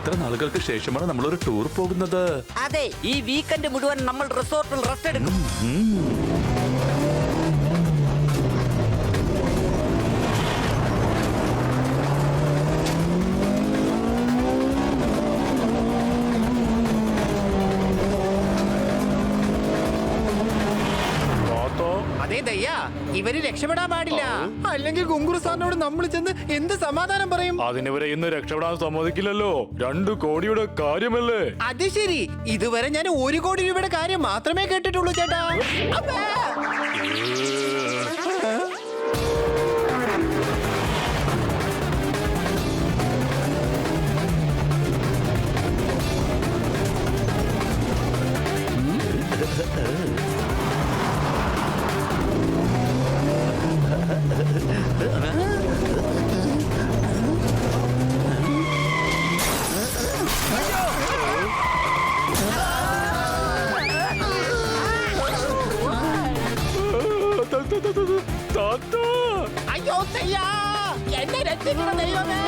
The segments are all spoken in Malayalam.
എത്ര നാളുകൾക്ക് ശേഷമാണ് നമ്മളൊരു ടൂർ പോകുന്നത്. അതെ, ഈ വീക്കെൻഡ് മുഴുവൻ നമ്മൾ റിസോർട്ടിൽ റെസ്റ്റ് എടുക്കും. അതേ ദയ്യ, ഇവര് രക്ഷപ്പെടാൻ പാടില്ല. അല്ലെങ്കിൽ ഗുങ്കുറു സാറിനോട് നമ്മൾ ചെന്ന് എന്ത് സമാധാനം പറയും? അതിനിവരെ ഇന്ന് രക്ഷപ്പെടാൻ സമ്മതിക്കില്ലല്ലോ. 2 കോടിയുടെ കാര്യമല്ലേ. അത് ശരി, ഇതുവരെ ഞാൻ 1 കോടി രൂപയുടെ കാര്യം മാത്രമേ കേട്ടിട്ടുള്ളൂ ചേട്ടാ. അയ്യോ ദയ്യ, എന്നെ രക്ഷിക്കണം ദൈവമേ.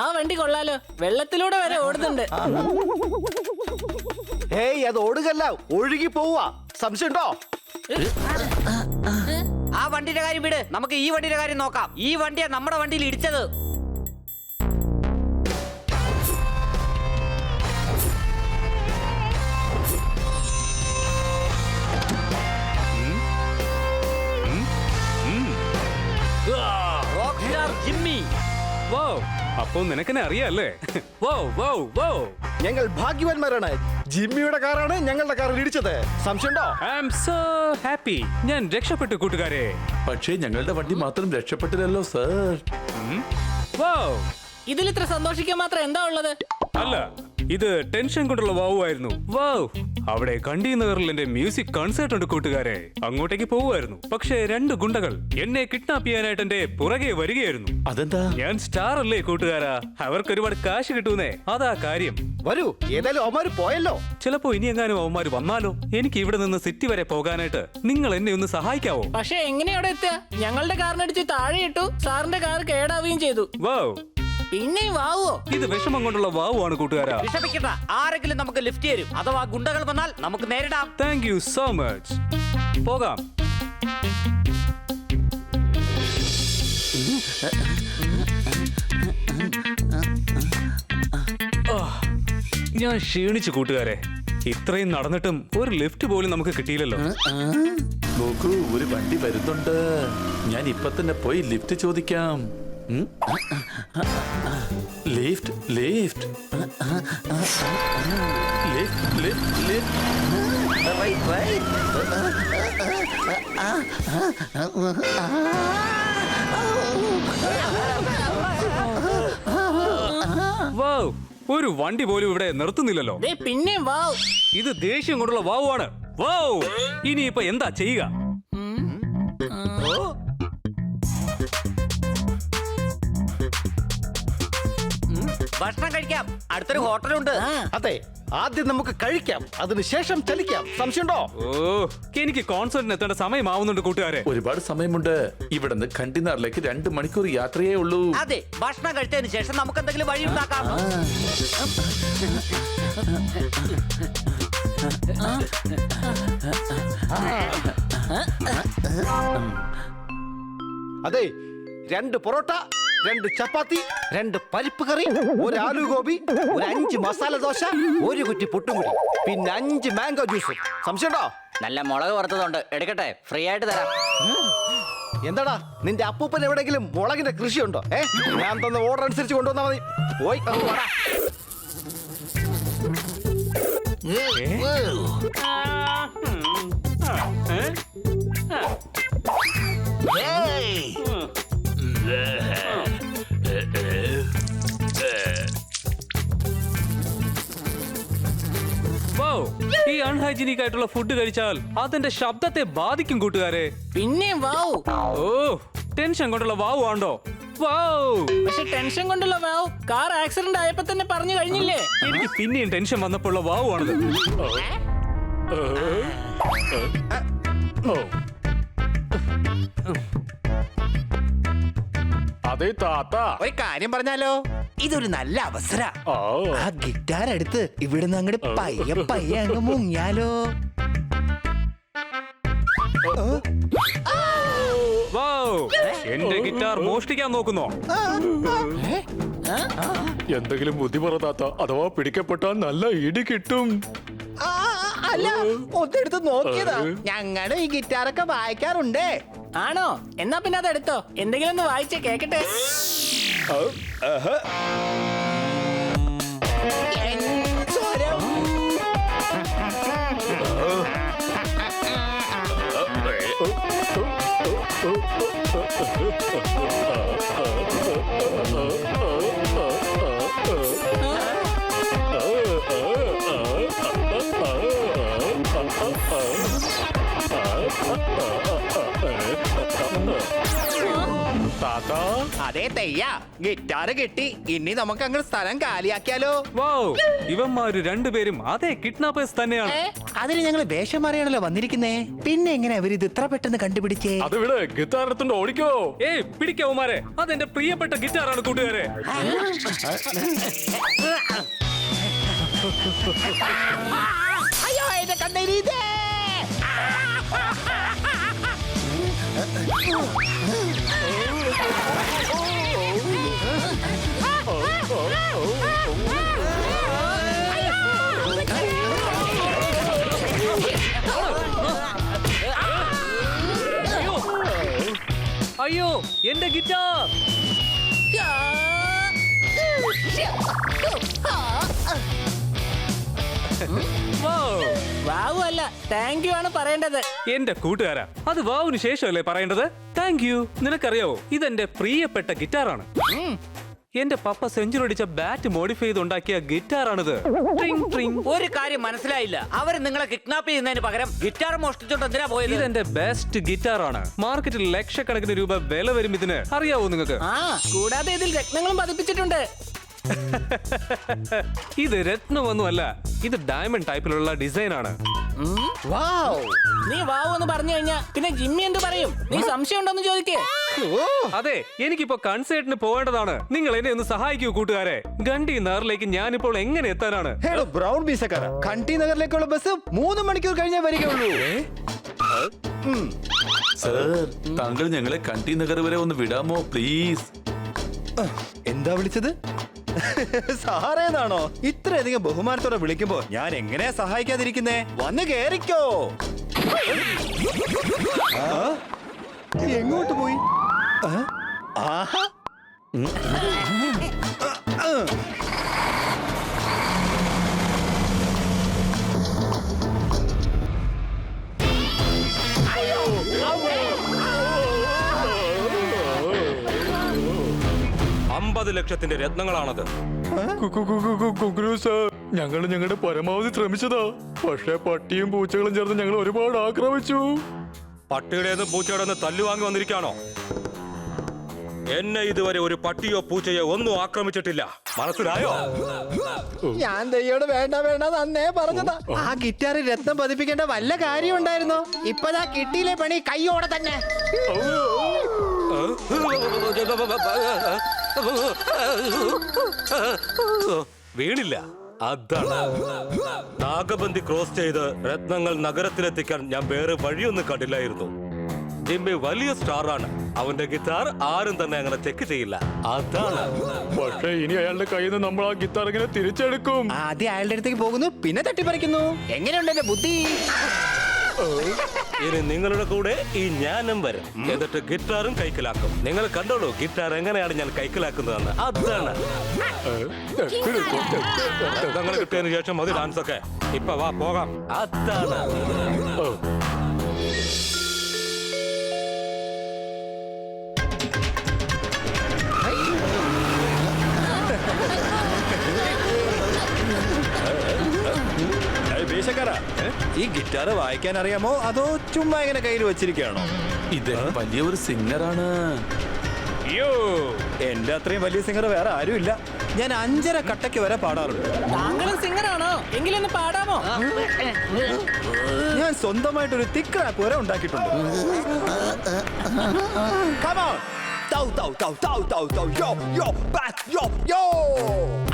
ആ വണ്ടി കൊള്ളാലോ, വെള്ളത്തിലൂടെ വരെ ഓടുന്നുണ്ട്. ഏയ്, അത് ഓടുകല്ല, ഒഴുകി പോവാ. സംശയമുണ്ടോ? ആ വണ്ടിയുടെ കാര്യം വിട്, നമുക്ക് ഈ വണ്ടിയുടെ കാര്യം നോക്കാം. ഈ വണ്ടിയാ നമ്മുടെ വണ്ടിയിൽ ഇടിച്ചത്. ജിമ്മി, അപ്പൊ നിനക്കെന്നെ അറിയാല്ലേ? ഞങ്ങൾ ഭാഗ്യവാന്മാരാണ്. ജിമ്മിയുടെ കാറാണ് ഞങ്ങളുടെ കാറിൽ ഇടിച്ചത്. സംശയമുണ്ടോ? I am so happy. ഞാൻ രക്ഷപ്പെട്ടു കൂട്ടുകാരെ. പക്ഷേ ഞങ്ങളുടെ വണ്ടി മാത്രം രക്ഷപ്പെട്ടില്ലല്ലോ സർ. ഇതിൽ ഇത്ര സന്തോഷിക്കാൻ മാത്രം എന്താ ഉള്ളത്? അല്ല, ഇത് ടെൻഷൻ കൊണ്ടുള്ള വാവുമായിരുന്നു. അവിടെ കണ്ടീനറിൽ എന്റെ മ്യൂസിക് കൺസേർട്ട് ഉണ്ട് കൂട്ടുകാരെ. അങ്ങോട്ടേക്ക് പോവുമായിരുന്നു. പക്ഷേ 2 ഗുണ്ടകൾ എന്നെ കിഡ്നാപ്പ് ചെയ്യാനായിട്ട് എന്റെ പുറകെ വരികയായിരുന്നു. അതെന്താ? ഞാൻ സ്റ്റാർ അല്ലേ കൂട്ടുകാരാ, അവർക്ക് ഒരുപാട് കാശ് കിട്ടൂന്നേ. അതാ കാര്യം. വരൂ, ഏതായാലും അവന്മാര് പോയല്ലോ. ചിലപ്പോ ഇനി എങ്ങാനും അവന്മാര് വന്നാലോ? എനിക്ക് ഇവിടെ നിന്ന് സിറ്റി വരെ പോകാനായിട്ട് നിങ്ങൾ എന്നെ ഒന്ന് സഹായിക്കാവോ? പക്ഷെ എങ്ങനെ അവിടെ എത്തുക? ഞങ്ങളുടെ കാറിനടിച്ച് താഴെ ഇട്ടു, സാറിന്റെ കാർ കേടാവുകയും ചെയ്തു. പിന്നെ വാവോ? ഇത് വിഷമം കൊണ്ടുള്ള വാവുമാണ് കൂട്ടുകാരാ. വിഷമിക്കണ്ട, ആരെങ്കിലും നമുക്ക് ലിഫ്റ്റ് തരും. അഥവാ ഗുണ്ടകൾ വന്നാൽ നമുക്ക് നേരിടാം. Thank you so much. പോകാം. ഞാൻ ക്ഷീണിച്ചു കൂട്ടുകാരെ. ഇത്രയും നടന്നിട്ടും ഒരു ലിഫ്റ്റ് പോലും നമുക്ക് കിട്ടിയില്ലല്ലോ. നോക്കൂ, ഒരു വണ്ടി വരുന്നുണ്ട്. ഞാൻ ഇപ്പൊ തന്നെ പോയി ലിഫ്റ്റ് ചോദിക്കാം. Lift lift lift lift lift. ഒരു വണ്ടി പോലും ഇവിടെ നിർത്തുന്നില്ലല്ലോ. പിന്നെ വാവ്, ഇത് ദേഷ്യം കൊണ്ടുള്ള വാവാണ്. ഇനിയിപ്പോ എന്താ ചെയ്യുക? ഭക്ഷണം കഴിക്കാം, അടുത്തൊരു ഹോട്ടലുണ്ട്. അതെ, ആദ്യം നമുക്ക് കഴിക്കാം, അതിനുശേഷം ചലിക്കാം. സംശയമുണ്ടോ? എനിക്ക് കോൺസേർട്ടിന് എത്തേണ്ട സമയമാവുന്നുണ്ട് കൂട്ടുകാരെ. ഒരുപാട് സമയമുണ്ട്. ഇവിടുന്ന് കണ്ടിനാറിലേക്ക് 2 മണിക്കൂർ യാത്രയേ ഉള്ളൂ. അതെ, ഭക്ഷണം കഴിച്ചതിന് ശേഷം നമുക്ക് എന്തെങ്കിലും വഴി ഉണ്ടാക്കാം. അതെ, 2 പൊറോട്ട, 2 ചപ്പാത്തി, 2 പരിപ്പ് കറി, 1 ആലു ഗോബി, 5 മസാല ദോശ, 1 കുറ്റി പുട്ടും കൂടി, പിന്നെ 5 മാംഗോ ജ്യൂസും. സംശയമുണ്ടോ? നല്ല മുളക് വറുത്തതുണ്ട്, എടുക്കട്ടെ, ഫ്രീ ആയിട്ട് തരാം. എന്താടാ, നിന്റെ അപ്പൂപ്പൻ എവിടെയെങ്കിലും മുളകിന്റെ കൃഷിയുണ്ടോ? ഞാൻ തന്ന ഓർഡർ അനുസരിച്ച് കൊണ്ടുവന്നാ മതി. പോയി. ഈ അൺഹൈജീനിക് ആയിട്ടുള്ള ഫുഡ് കഴിച്ചാൽ അതിന്റെ ശബ്ദത്തെ ബാധിക്കും കൂട്ടുകാരെ. പിന്നെ വാവ്, ഓ ടെൻഷൻ കൊണ്ടുള്ള വാവ് ആണ്ടോ? വാവ്! പക്ഷെ ടെൻഷൻ കൊണ്ടുള്ള വാവ് കാർ ആക്സിഡന്റ് ആയപ്പോ തന്നെ പറഞ്ഞു കഴിഞ്ഞില്ലേ? എനിക്ക് പിന്നെയും ടെൻഷൻ വന്നപ്പോഴുള്ള വാവ് ആണത്. അതെ താത്ത. ഒരു കാര്യം പറഞ്ഞാലോ, ഇതൊരു നല്ല അവസര. ആ. ആ ഗിറ്റാർ എടുത്ത് ഇവിടുന്ന് അങ്ങോട്ട് പയ്യെ പയ്യെ അങ്ങ് മുങ്ങിയാലോ? വാവ്! എന്റെ ഗിറ്റാർ മോഷ്ടിക്കാൻ നോക്കുന്നോ? എന്തെങ്കിലും ബുദ്ധി പറ താത്ത, അഥവാ പിടിക്കപ്പെട്ടാൽ നല്ല ഇടി കിട്ടും. അല്ല, ഒന്നെടുത്ത് നോക്കിയതാ. ഞങ്ങള് ഈ ഗിറ്റാറൊക്കെ വായിക്കാറുണ്ട്. ആണോ? എന്നാ പിന്നെ അതെടുത്തോ, എന്തെങ്കിലും ഒന്ന് വായിച്ചേ കേക്കട്ടെ. സ്വരം. താത്ത, അതെ തെയ്യ, ഗിറ്റാറ് കിട്ടി. ഇനി നമുക്ക് അങ്ങ് സ്ഥലം കാലിയാക്കിയാലോ? വാവ്! ഇവന്മാര് രണ്ടുപേരും അതേ കിഡ്നാപ്പേഴ്സ് തന്നെയാണ്. അതിന് ഞങ്ങൾ വേഷം മാറിയാണല്ലോ വന്നിരിക്കുന്നേ. പിന്നെ എങ്ങനെ അവരിത് ഇത്ര പെട്ടെന്ന് കണ്ടുപിടിച്ചേ? അത് വിടെ ഗിത്താർ എടുത്തോണ്ട് ഓടിക്കോ. ഏയ് പിടിക്കവുമാരെ, അതെന്റെ പ്രിയപ്പെട്ട ഗിറ്റാറാണ് കൂട്ടുകാരെ. അയ്യോ, എന്റെ കണ്ണീരിതേ. അയ്യോ, എന്റെ ഗിറ്റാർ! വാവ്! വാവു അല്ല, താങ്ക് യു ആണ് പറയേണ്ടത്. എന്റെ കൂട്ടുകാരാ, അത് വാവിന് ശേഷമല്ലേ പറയേണ്ടത്? Thank you. നിനക്കറിയാവോ, ഇതെന്റെ പ്രിയപ്പെട്ട ഗിറ്റാറാണ്. എന്റെ പപ്പ സെഞ്ചുറി അടിച്ച ബാറ്റ് മോഡിഫൈ ചെയ്ത് ഉണ്ടാക്കിയ ഗിറ്റാറാണിത്. ട്രിങ് ട്രിങ്. ഒരു കാര്യം മനസ്സിലായില്ല, അവര് നിങ്ങളെ കിഡ്നാപ്പ് ചെയ്യുന്നതിന് പകരം ഗിറ്റാർ മോഷ്ടിച്ചോണ്ട് എന്തിനാ പോയത്? ഇതെന്റെ ബെസ്റ്റ് ഗിറ്റാറാണ്. മാർക്കറ്റിൽ ലക്ഷക്കണക്കിന് രൂപ വില വരും ഇതിന്. അറിയാവോ നിങ്ങൾക്ക്? ആ, കൂടാതെ ഇതിൽ രത്നങ്ങളും പതിപ്പിച്ചിട്ടുണ്ട്. ഇത് രത്നമൊന്നുമല്ല, ഇത് ഡയമണ്ട് ടൈപ്പിലുള്ള ഡിസൈൻ ആണ്. വൗ! നീ വാവു എന്ന് പറഞ്ഞു കഴിഞ്ഞാ പിന്നെ ജിമ്മി എന്ത് പറയും? നീ സംശയം ഉണ്ടോന്ന് ചോദിക്കേ. അതെ, എനിക്കിപ്പോ കൺസേർട്ടിന് പോകേണ്ടതാണ്. നിങ്ങൾ എന്നെ ഒന്ന് സഹായിക്കൂ കൂട്ടുകാരെ. ഗണ്ടി നഗറിലേക്ക് ഞാനിപ്പോൾ എങ്ങനെ എത്താനാണ്? ഹേടോ ബ്രൗൺ ബീസക്കാര, കണ്ടി നഗറിലേക്കുള്ള ബസ് 3 മണിക്കൂർ കഴിഞ്ഞേ വരികയുള്ളൂ. സർ, താങ്കൾ ഞങ്ങളെ കണ്ടി നഗർ വരെ ഒന്ന് വിടാമോ പ്ലീസ്? എന്താ വിളിച്ചത്? സാറേന്നാണോ? ഇത്രയധികം ബഹുമാനത്തോടെ വിളിക്കുമ്പോ ഞാൻ എങ്ങനെയാ സഹായിക്കാതിരിക്കുന്നേ? വന്ന് കേറിക്കോ. ആ? എങ്ങോട്ട് പോയി? ആഹാ. ലക്ഷത്തിന്റെ രത്നങ്ങളാണത്. ഞങ്ങൾ ഞങ്ങളുടെ പരമാവധി ശ്രമിച്ചതാ, പക്ഷേ പട്ടിയും പൂച്ചകളും ചേർന്ന് ഞങ്ങൾ ഒരുപാട് ആക്രമിച്ചു. പട്ടിയുടേതും പൂച്ചയുടെന്ന് തല്ലുവാങ്ങി വന്നിരിക്കാണോ? എന്നെ ഇതുവരെ ഒരു പട്ടിയോ പൂച്ചയോ ഒന്നും ആക്രമിച്ചിട്ടില്ല, മനസ്സിലായോ? ഞാൻ ദയ്യോട് വേണ്ട വേണ്ട നന്നേ പറഞ്ഞതാ. ആ ഗിറ്റാറിൽ രത്നം പതിപ്പിക്കേണ്ട വല്ല കാര്യം ഉണ്ടായിരുന്നോ? ഇപ്പതാ കിട്ടിയില്ലേ പണി കയ്യോടെ തന്നെ. വീണില്ല, അതാണ്. നാഗബന്ധി ക്രോസ് ചെയ്ത് രത്നങ്ങൾ നഗരത്തിലെത്തിക്കാൻ ഞാൻ വേറെ വഴിയൊന്നും കണ്ടില്ലായിരുന്നു. ജിമ്മി വലിയ സ്റ്റാറാണ്, അവന്റെ ഗിറ്റാർ ആരും തന്നെ അങ്ങനെ ചെക്ക് ചെയ്യില്ല, അതാണ്. പക്ഷേ ഇനി അയാളുടെ കയ്യിൽ നിന്ന് നമ്മൾ ആ ഗിത്താർ ഇങ്ങനെ തിരിച്ചെടുക്കും. ആദ്യം അയാളുടെ അടുത്തേക്ക് പോകുന്നു, പിന്നെ തട്ടിപ്പറിക്കുന്നു. എങ്ങനെയുണ്ട് എന്റെ ബുദ്ധി? ഇനി നിങ്ങളുടെ കൂടെ ഈ ഞാനും വരും, എന്നിട്ട് ഗിറ്റാറും കൈക്കലാക്കും. നിങ്ങൾ കണ്ടോളൂ ഗിറ്റാർ എങ്ങനെയാണ് ഞാൻ കൈക്കലാക്കുന്നതെന്ന്, അതാണ്. രത്നങ്ങൾ കിട്ടിയതിനു ശേഷം മതി ഡാൻസ് ഒക്കെ. ഇപ്പൊ വാ പോകാം, അതാണ്. ഈ ഗിറ്റാർ വായിക്കാൻ അറിയാമോ അതോ ചുമ്മാ ഇങ്ങനെ കയ്യിൽ വെച്ചിരിക്കുകയാണോ? ഇദ്ദേഹം വലിയൊരു സിംഗറാണ്. അയ്യോ, എന്റെ അത്രയും വലിയ സിംഗർ വേറെ ആരുമില്ല. ഞാൻ 5.5 കട്ടയ്ക്ക് വരെ പാടാറുണ്ട്. താങ്കളും സിംഗറാണോ? എങ്കിലൊന്ന് പാടാമോ? ഞാൻ സ്വന്തമായിട്ടൊരു തിക്ക് റാപ്പ് വരെ ഉണ്ടാക്കിയിട്ടുണ്ട്. Come on. Tau, tau, tau, tau, tau, tau, yo, yo, back, yo, yo.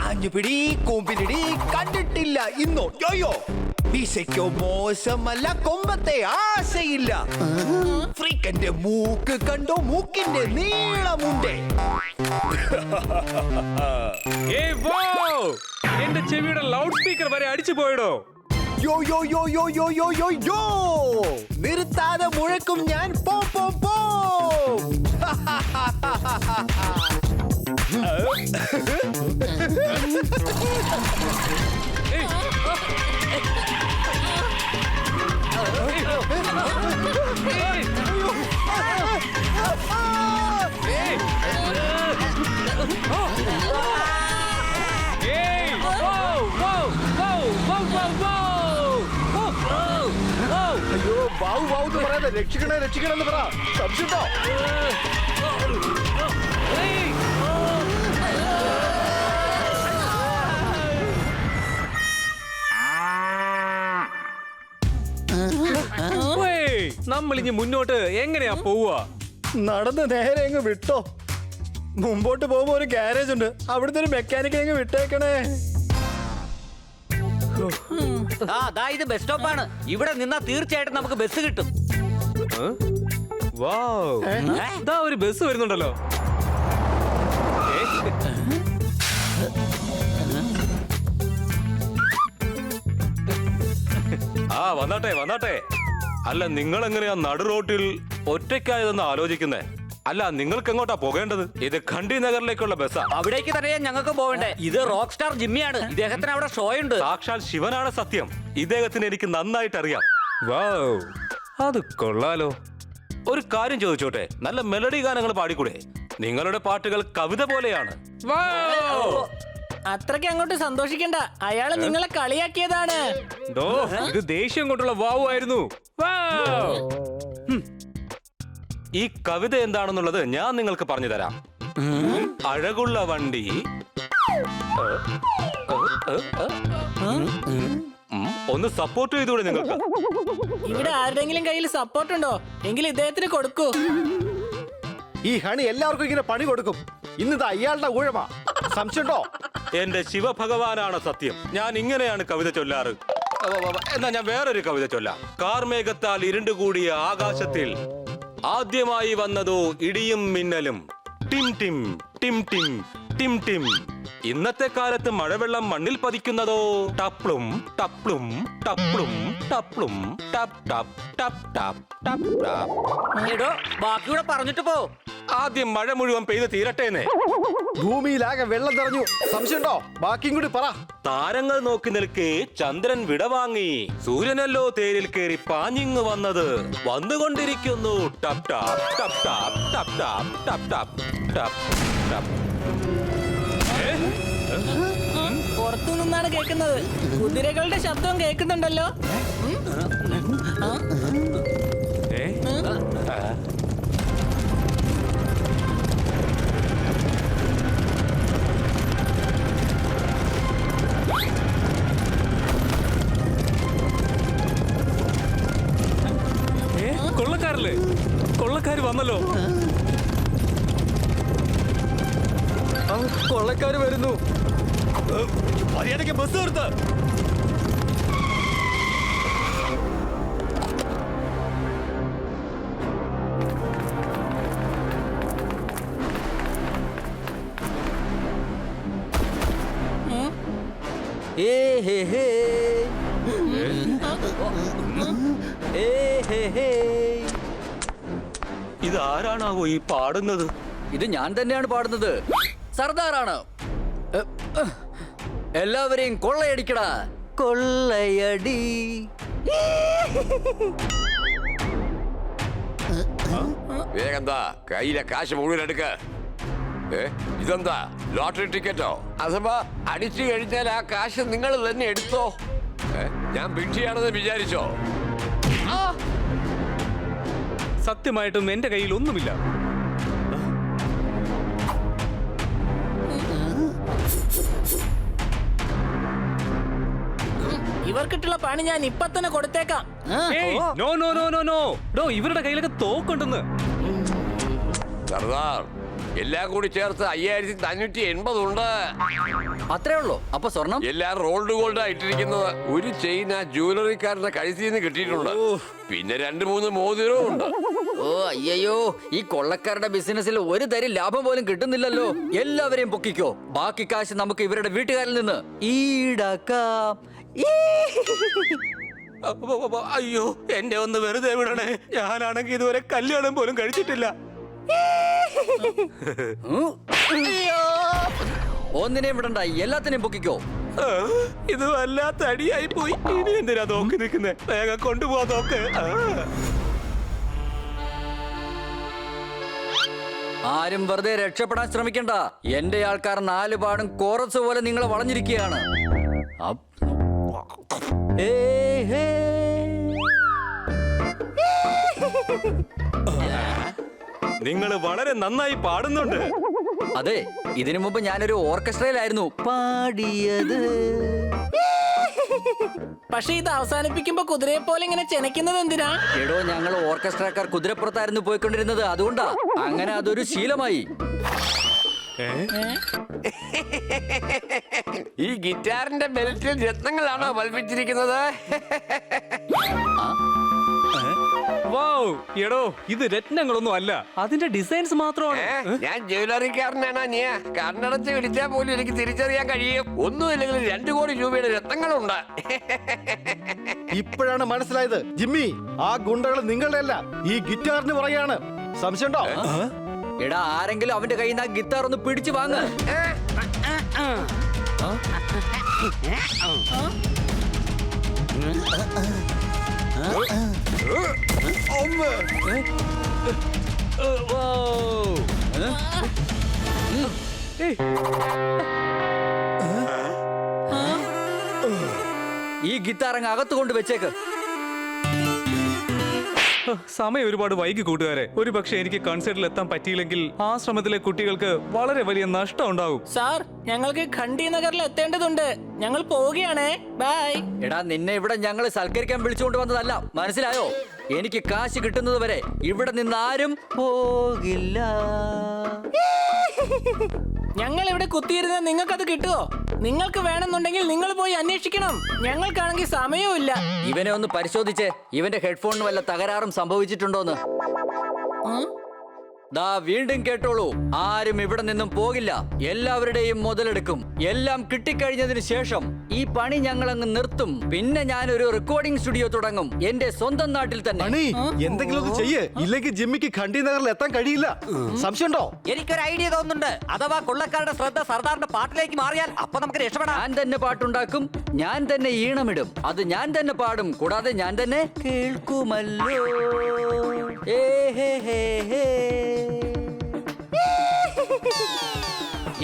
ആഞ്ഞുപിടി കൂമ്പിലിടി കണ്ടിട്ടില്ല ഇന്നോ യോയോ. വീശയ്ക്കോ മോശമല്ല, കൊമ്പത്തെ ആശയില്ല. ഫ്രീക്കന്റെ മൂക്ക് കണ്ടോ, മൂക്കിന്റെ നീളമുണ്ടേ. ഏയ് വൗ! എന്റെ ചെവിയുടെ ലൗഡ് സ്പീക്കർ വരെ അടിച്ചു പോയിടോ. യോ യോ യോ യോ യോ യോ യോ യോ, നിർത്താതെ മുഴക്കും ഞാൻ പോ പോ പോ. ഏയ് wow wow wow wow wow wow. അയ്യോ വാവ് വാവ് എന്ന് പറയാതെ രക്ഷിക്കണേ രക്ഷിക്കണേ എന്ന് പറ. സംശയട്ടോ? നമ്മൾ ഇനി മുന്നോട്ട് എങ്ങനെയാ പോവുക? നടന്ന് നേരെ അങ്ങ് വിട്ടോ. മുമ്പോട്ട് പോകുമ്പോ ഒരു ഗ്യാരേജ് ഉണ്ട്, അവിടുത്തെ ഒരു മെക്കാനിക്കിനെ അങ്ങ് വിട്ടേക്കണേ. ദാ ഇത് ബസ് സ്റ്റോപ്പാണ്. ഇവിടെ നിന്നാ തീർച്ചയായിട്ടും നമുക്ക് ബസ് കിട്ടും. വൗ, ദാ ഒരു ബസ് വരുന്നുണ്ടല്ലോ. ആ വന്നാട്ടെ വന്നാട്ടെ. അല്ല, നിങ്ങൾ എങ്ങനെയാ നടു റോട്ടിൽ ഒറ്റയ്ക്കായതെന്ന് ആലോചിക്കുന്നേ? അല്ല, നിങ്ങൾക്ക് എങ്ങോട്ടാ പോകേണ്ടത്? ഇത് ഖണ്ഡി നഗറിലേക്കുള്ള ബസ്സാ. അവിടേക്ക് തന്നെയാ ഞങ്ങൾക്ക് പോകണ്ടേ. ഇത് റോക്ക് സ്റ്റാർ ജിമ്മിയാണ്. ഇദ്ദേഹത്തിന് അവിടെ ഷോ ഉണ്ട്. സാക്ഷാൽ ശിവനാണ് സത്യം. ഇദ്ദേഹത്തിന് എനിക്ക് നന്നായിട്ട് അറിയാം. വൗ, അത് കൊള്ളാലോ. ഒരു കാര്യം ചോദിച്ചോട്ടെ, നല്ല മെലഡി ഗാനങ്ങൾ പാടിക്കൂടെ? നിങ്ങളുടെ പാട്ടുകൾ കവിത പോലെയാണ്. വൗ, അത്രയ്ക്ക് അങ്ങോട്ട് സന്തോഷിക്കണ്ട. അയാള് നിങ്ങളെ കളിയാക്കിയതാണ്. ദോ, ഇത് ദേഷ്യം കൊണ്ടുള്ള വാവു ആയിരുന്നു. വൗ. ഈ കവിത എന്താണെന്നുള്ളത് ഞാൻ നിങ്ങൾക്ക് പറഞ്ഞു തരാം. അഴകുള്ള വണ്ടി ഒന്ന് സപ്പോർട്ട് ചെയ്തൂടെ നിങ്ങൾക്ക്? ഇവിടെ ആരുടെങ്കിലും കയ്യിൽ സപ്പോർട്ട് ഉണ്ടോ? എങ്കിൽ ഇദ്ദേഹത്തിന് കൊടുക്കൂ. ഈ ഹണി എല്ലാവർക്കും ഇങ്ങനെ പണി കൊടുക്കും. ഇന്നിത് അയാളുടെ ഊഴമാ. സംശയമുണ്ടോ? എന്റെ ശിവഭഗവാനാണ് സത്യം. ഞാൻ ഇങ്ങനെയാണ് കവിത ചൊല്ലാറ്. എന്നാ ഞാൻ വേറൊരു കവിത ചൊല്ലാം. കാർമേഘത്താൽ ഇരുണ്ടുകൂടിയ ആകാശത്തിൽ ആദ്യമായി വന്നതോ ഇടിയും മിന്നലും. Tim Tim Tim Tim Tim Tim. ഇന്നത്തെ കാലത്ത് മഴവെള്ളം മണ്ണിൽ പതിക്കുന്നതോ ടപ്ലും ടപ്ലും ടപ്ലും ടപ്ലും ടപ് ടപ് ടപ് ടപ് ടപ് ടപ്. എടോ, ബാക്കിയൂടെ പറഞ്ഞിട്ട് പോ. ആദ്യം മഴ മുഴുവൻ പെയ്ത് തീരട്ടേന്നേ. ഭൂമിയിലാകെ വെള്ളം നിറഞ്ഞു. സംശയമുണ്ടോ? ബാക്കിയും കൂടി പറ. താരങ്ങൾ നോക്കി നിൽക്കെ ചന്ദ്രൻ വിടവാങ്ങി. സൂര്യനല്ലോ തേരിൽ കയറി പാഞ്ഞിങ് വന്നത്. വന്നുകൊണ്ടിരിക്കുന്നു ടപ് ടാപ് ടപ് ടാപ് ടപ് ടാപ് ടപ് ടാപ് ടപ് ടപ്. പുറത്തു നിന്നാണ് കേൾക്കുന്നത്. കുതിരകളുടെ ശബ്ദം കേൾക്കുന്നുണ്ടല്ലോ. കൊള്ളക്കാരല്ലേ? കൊള്ളക്കാര് വന്നല്ലോ. കൊള്ളക്കാര് വരുന്നു. മര്യാദയ്ക്ക് ബസ് നിർത്ത്. ഇതാരാണാവോ ഈ പാടുന്നത്? ഇത് ഞാൻ തന്നെയാണ് പാടുന്നത്. സർദാറാണ്. എല്ലാവരെയും കൊള്ളയടിക്കടാ, കൊള്ളയടി. വേഗന്താ കയ്യിലെ കാശ് മുഴുവൻ എടുക്ക. ഇതെന്താ ലോട്ടറി ടിക്കറ്റോ? അഥവാ അടിച്ചു കഴിഞ്ഞാൽ ആ കാശ് നിങ്ങൾ തന്നെ എടുത്തോ. ഞാൻ ഭിക്ഷയാണെന്ന് വിചാരിച്ചോ? സത്യമായിട്ടും എന്റെ കയ്യിൽ ഒന്നുമില്ല. ഇവർക്കിട്ടുള്ള പണി ഞാൻ ഇപ്പൊ തന്നെ കൊടുത്തേക്കാം. ഏയ്, no no no no no ഡോ, ഇവരുടെ കയ്യിലൊക്കെ തോക്കുണ്ടെന്ന്. സർദാർ എല്ലാം കൂടി ചേർത്ത് 5480 ഉണ്ട്. അത്രേ ഉള്ളൂ. അപ്പൊ സ്വർണം എല്ലാം റോൾഡ് ഗോൾഡാ ഇട്ടിരിക്കുന്നത്. ഒരു ചെയിൻ ആ ജ്വല്ലറിക്കാരന്റെ കഴുത്തിൽ നിന്ന് കിട്ടിയിട്ടുണ്ട്. പിന്നെ 2-3 മോതിരവും ഉണ്ട്. ഓ അയ്യോ, ഈ കൊള്ളക്കാരുടെ ബിസിനസ്സിൽ ഒരു തരി ലാഭം പോലും കിട്ടുന്നില്ലല്ലോ. എല്ലാവരെയും പൊക്കിക്കോ. ബാക്കി കാശ് നമുക്ക് ഇവരുടെ വീട്ടുകാരിൽ നിന്ന് ഈടാക്കാം. അയ്യോ, എന്നെ ഒന്ന് വെറുതെ വിടണേ. ഞാനാണെങ്കിൽ ഇതുവരെ കല്യാണം പോലും കഴിച്ചിട്ടില്ല. ഒന്നിനെയും വിടണ്ട, എല്ലാത്തിനെയും പൊക്കിക്കോ. ഇത് വല്ലാത്ത അടിയായി പോയി. ഇനി എന്തിനാ നോക്കി നിൽക്കുന്നേ? വേഗം കൊണ്ടുപോവാ നോക്ക്. ആരും വെറുതെ രക്ഷപ്പെടാൻ ശ്രമിക്കണ്ട. എന്റെ ആൾക്കാർ 4 പാടും കോറസ് പോലെ നിങ്ങളെ വളഞ്ഞിരിക്കുകയാണ്. നിങ്ങൾ വളരെ നന്നായി പാടുന്നുണ്ട്. അതെ, ഇതിനു മുമ്പ് ഞാനൊരു ഓർക്കസ്ട്രയിലായിരുന്നു പാടിയത്. പക്ഷെ ഇത് അവസാനിപ്പിക്കുമ്പോ കുതിരയെ പോലെ ഇങ്ങനെ ചെനക്കുന്നത് എന്തിനാ? എടോ, ഞങ്ങൾ ഓർക്കസ്ട്രക്കാർ കുതിരപ്പുറത്തായിരുന്നു പോയിക്കൊണ്ടിരുന്നത്. അതുകൊണ്ടാ അങ്ങനെ അതൊരു ശീലമായി. ഈ ഗിറ്റാറിന്റെ ബെൽറ്റിൽ രത്നങ്ങളാണോ പൽപ്പിച്ചിരിക്കുന്നത്? വൗ, എടോ, ഇത് രത്നങ്ങളൊന്നും അല്ല, അതിന്റെ ഡിസൈൻസ് മാത്രമാണ്. ഞാൻ ജ്വല്ലറിക്കാരനാണോ? നീ കണ്ണടച്ച് പിടിച്ചാൽ പോലും എനിക്ക് തിരിച്ചറിയാൻ കഴിയും. ഒന്നുമില്ലെങ്കിൽ 2 കോടി രൂപയുടെ രത്നങ്ങളുണ്ട്. ഇപ്പോഴാണ് മനസ്സിലായത് ജിമ്മി, ആ ഗുണ്ടകൾ നിങ്ങളുടെ അല്ല, ഈ ഗിറ്റാറിന് പറയാണ്. സംശയമുണ്ടോ? എടാ, ആരെങ്കിലും അവന്റെ കയ്യിൽ നിന്ന് ആ ഗിത്താർ ഒന്ന് പിടിച്ചു വാങ്ങ്. ഈ ഗിത്താർ അങ്ങ് അകത്ത് കൊണ്ട് വെച്ചേക്ക്. സമയം ഒരുപാട് വൈകി കൂട്ടുകാരെ. ഒരു പക്ഷെ എനിക്ക് കൺസേർട്ടിൽ എത്താൻ പറ്റിയില്ലെങ്കിൽ ആശ്രമത്തിലെ കുട്ടികൾക്ക് വളരെ വലിയ നഷ്ടം ഉണ്ടാവും. സാർ, ഞങ്ങൾക്ക് ഖണ്ഡി നഗറിൽ എത്തേണ്ടതുണ്ട്. ഞങ്ങൾ പോവുകയാണേ. ബൈ. എടാ, നിന്നെ ഇവിടെ ഞങ്ങൾ സൽക്കരിക്കാൻ വിളിച്ചുകൊണ്ട് വന്നതല്ല, മനസ്സിലായോ? എനിക്ക് കാശ് കിട്ടുന്നത് വരെ ഇവിടെ നിന്ന് ആരും പോകില്ല. ഞങ്ങൾ ഇവിടെ കുത്തിയിരുന്ന നിങ്ങൾക്കത് കിട്ടുമോ? നിങ്ങൾക്ക് വേണമെന്നുണ്ടെങ്കിൽ നിങ്ങൾ പോയി അന്വേഷിക്കണം. ഞങ്ങൾക്കാണെങ്കിൽ സമയവും ഇല്ല. ഇവനെ ഒന്ന് പരിശോധിച്ച് ഇവന്റെ ഹെഡ്ഫോണിന് വല്ല തകരാറും സംഭവിച്ചിട്ടുണ്ടോന്ന്. ദാ വീണ്ടും കേട്ടോളൂ, ആരും ഇവിടെ നിന്നും പോകില്ല. എല്ലാവരുടെയും മുതലെടുക്കും. എല്ലാം കിട്ടിക്കഴിഞ്ഞതിന് ശേഷം ഈ പണി ഞങ്ങൾ അങ്ങ് നിർത്തും. പിന്നെ ഞാനൊരു റെക്കോർഡിംഗ് സ്റ്റുഡിയോ തുടങ്ങും, എന്റെ സ്വന്തം നാട്ടിൽ തന്നെ. എന്തെങ്കിലും ഒന്ന് ചെയ്യേ, ഇല്ലെങ്കിൽ ജിമ്മിക്ക് ഖണ്ഡി നഗറിൽ എത്താൻ കഴിയില്ല. സംശയമുണ്ടോ? എനിക്കൊരു ഐഡിയ തോന്നുന്നുണ്ട്. അഥവാ കൊള്ളക്കാരുടെ ശ്രദ്ധ സർദാറിന്റെ പാട്ടിലേക്ക് മാറിയാൽ അപ്പൊ നമുക്ക് രക്ഷപ്പെടാം. ഞാൻ തന്നെ പാട്ടുണ്ടാക്കും, ഞാൻ തന്നെ ഈണമിടും, അത് ഞാൻ തന്നെ പാടും, കൂടാതെ ഞാൻ തന്നെ കേൾക്കുമല്ലോ.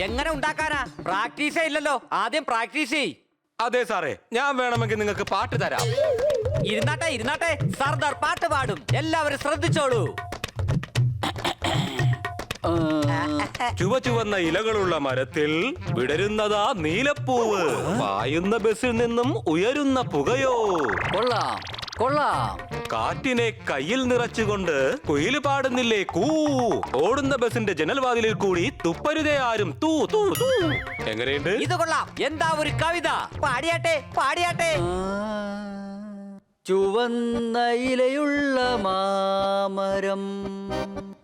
എങ്ങനെ ഉണ്ടാക്കാനാ? പ്രാക്ടീസേ ഇല്ലല്ലോ. ആദ്യം പ്രാക്ടീസ് ചെയ്. അതെ സാറേ, ഞാൻ വേണമെങ്കിൽ നിങ്ങൾക്ക് പാട്ട് തരാം. ഇരുന്നാട്ടെ ഇരുന്നാട്ടെ, സർദാർ പാട്ട് പാടും. എല്ലാവരും ശ്രദ്ധിച്ചോളൂ. ചുവന്ന ഇലകളുള്ള മരത്തിൽ വിടരുന്നതാ നീലപ്പൂവ്. പായുന്ന ബസ്സിൽ നിന്നും ഉയരുന്ന പുകയോ. കൊള്ളാം കൊള്ളാം. കാറ്റിനെ കയ്യിൽ നിറച്ചുകൊണ്ട് കുയില് പാടുന്നില്ലേ കൂ. ഓടുന്ന ബസിന്റെ ജനൽവാതിലിൽ കൂടി തുപ്പരുതേ ആരും തൂ തൂ തൂ. എങ്ങനെയുണ്ട്? ഇത് കൊള്ളാം. എന്താ ഒരു കവിത? പാടിയാട്ടെ പാടിയാട്ടെ. ചുവന്ന ഇലയുള്ള മാമരം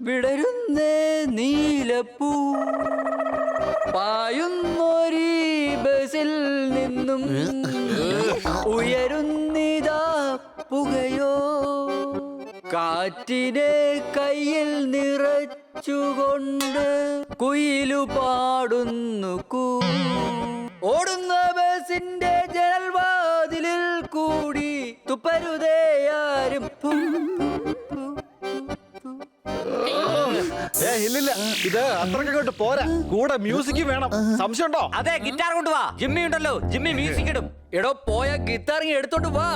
വിടരുന്നേ നീലപ്പൂ. പായുന്നൊരീ ബസിൽ നിന്നും ഉയരുന്നിതാ പുകയോ. കാറ്റിനെ കയ്യിൽ നിറച്ചുകൊണ്ട് കുയിലു പാടുന്നു കൂ. ഓടുന്ന ബസിന്റെ ജനൽവാതിലിൽ കൂടി തുപ്പരുതേയാരും. ഇല്ലില്ല, ഇത് അത്രക്കങ്ങോട്ട് പോരാ. കൂടെ മ്യൂസിക് വേണം. സംശയമുണ്ടോ? അതെ, ഗിറ്റാർ കൊണ്ടുവാ. ജിമ്മി ഉണ്ടല്ലോ, ജിമ്മി മ്യൂസിക് ഇടും. എടോ, പോയ ഗിറ്റാർ എടുത്തോണ്ട് വാ.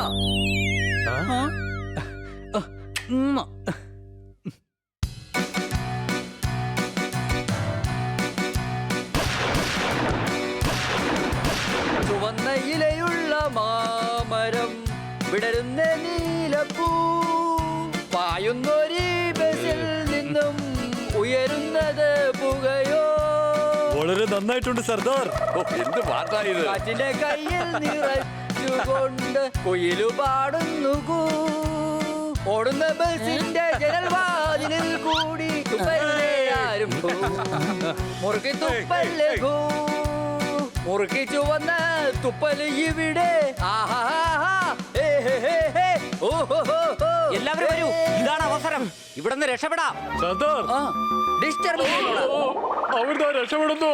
ചുവന്ന ഇലയുള്ള മാമരം വിടരുന്ന നീലപ്പൂ പായുന്നൊരു ബസിൽ നിന്നും ഉയരുന്നത് പുകയോ. വളരെ നന്നായിട്ടുണ്ട് സർദാർ. എന്ത് പാട്ടായത്? കാറ്റിന്റെ കയ്യിൽ നിറച്ചുകൊണ്ട് കുയിലു പാടുന്നു കൂ. ഓടുന്ന ബസിന്റെ ജനൽവാതിലിൽ കൂടി തുപ്പല്ലേ ആരും കൂ. മുറുക്കി തുപ്പല്ലേ കൂ. മുറുക്കി ചുവന്ന തുപ്പല് ഇവിടെ. എല്ലാവരും വരൂ, ഇതാണ് അവസരം. ഇവിടെ നിന്ന് രക്ഷപ്പെടാം. സർദാർ, ഡിസ്റ്റർബ് അവിടുന്ന് രക്ഷപ്പെടുന്നു.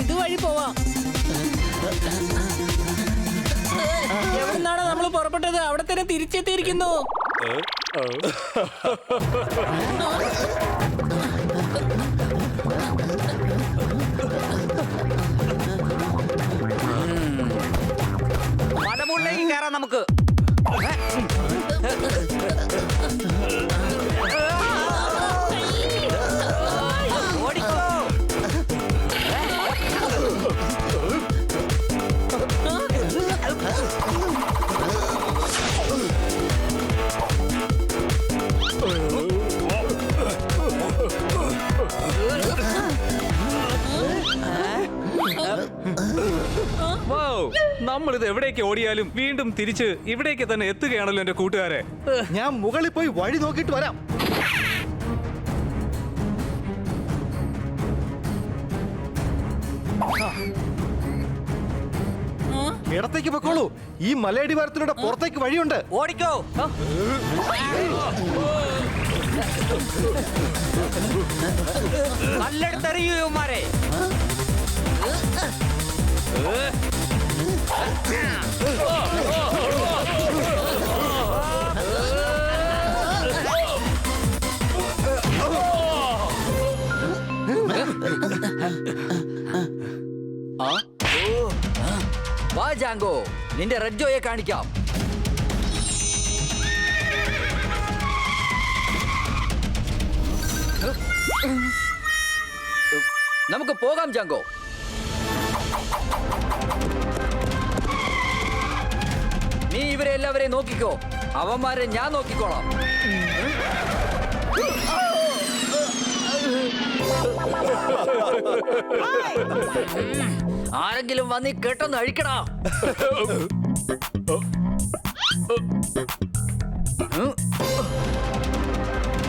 ഇതുവഴി പോവാം. എവിടുന്നാണ് നമ്മൾ പുറപ്പെട്ടത് അവിടെ തന്നെ തിരിച്ചെത്തിയിരിക്കുന്നു. മലമുകളിലേക്ക് കയറാം നമുക്ക്. ഓടിക്കോ. നമ്മളിത് എവിടേക്ക് ഓടിയാലും വീണ്ടും തിരിച്ച് ഇവിടേക്ക് തന്നെ എത്തുകയാണല്ലോ എന്റെ കൂട്ടുകാരെ. ഞാൻ മുകളിൽ പോയി വഴി നോക്കിയിട്ട് വരാം. ഇടത്തേക്ക് പൊക്കോളൂ. ഈ മലയടിവാരത്തിലൂടെ പുറത്തേക്ക് വഴിയുണ്ട്. ഓടിക്കോ. നല്ലെടുത്തറിയൂമാരെ. വാ ജാങ്കോ, നിന്റെ റെഡ്ജോയെ കാണിക്കാം. നമുക്ക് പോകാം ജാങ്കോ. നീ ഇവരെ എല്ലാവരെയും നോക്കിക്കോ, അവന്മാരെ ഞാൻ നോക്കിക്കോളാം. ആരെങ്കിലും വന്നി കേട്ടൊന്ന് അഴിക്കടാ.